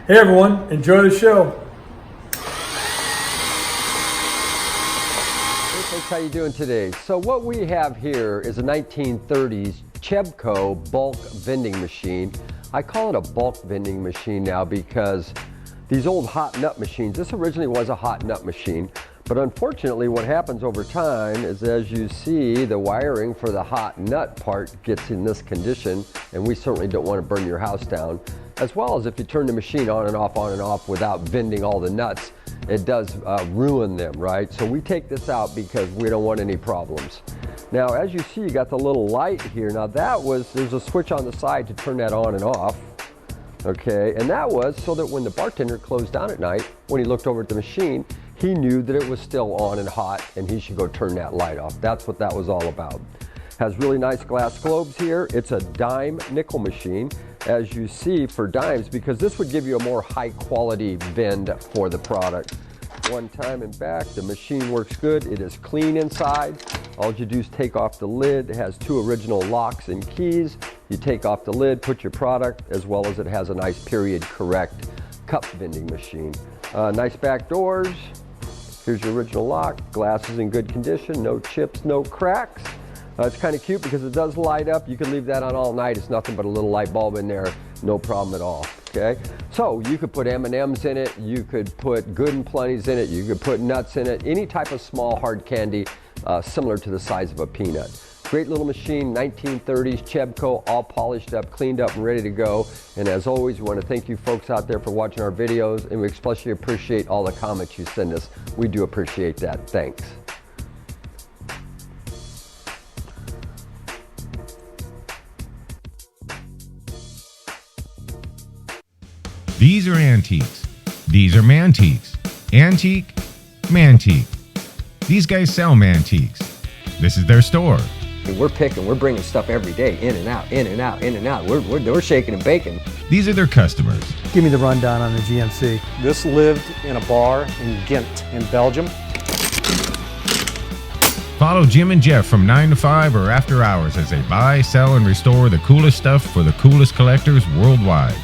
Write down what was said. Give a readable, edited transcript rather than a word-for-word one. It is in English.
Hey everyone, enjoy the show. Hey folks, how you doing today? So what we have here is a 1930s CEBCO bulk vending machine. I call it a bulk vending machine now because these old hot nut machines, this originally was a hot nut machine, but unfortunately what happens over time is, as you see, the wiring for the hot nut part gets in this condition, and we certainly don't want to burn your house down. As well as if you turn the machine on and off without vending all the nuts, it does ruin them, right? So we take this out because we don't want any problems. Now, as you see, you got the little light here. Now there's a switch on the side to turn that on and off. Okay, and that was so that when the bartender closed down at night, when he looked over at the machine, he knew that it was still on and hot and he should go turn that light off. That's what that was all about. Has really nice glass globes here. It's a dime nickel machine, as you see, for dimes, because this would give you a more high quality vend for the product. One time and back, the machine works good. It is clean inside. All you do is take off the lid. It has two original locks and keys. You take off the lid, put your product, as well as it has a nice period correct cup vending machine. Nice back doors. Here's your original lock. Glass is in good condition, no chips, no cracks. It's kind of cute because it does light up. You can leave that on all night. It's nothing but a little light bulb in there, no problem at all, okay? So you could put M&Ms in it, you could put Good and Plenty's in it, you could put nuts in it, any type of small hard candy similar to the size of a peanut. Great little machine, 1930s, CEBCO, all polished up, cleaned up, and ready to go. And as always, we want to thank you folks out there for watching our videos, and we especially appreciate all the comments you send us. We do appreciate that. Thanks. These are antiques. These are Mantiques. Antique, Mantique. These guys sell Mantiques. This is their store. We're bringing stuff every day, in and out, in and out, in and out. We're shaking and baking. These are their customers. Give me the rundown on the GMC. This lived in a bar in Ghent in Belgium. Follow Jim and Jeff from 9 to 5 or after hours as they buy, sell, and restore the coolest stuff for the coolest collectors worldwide.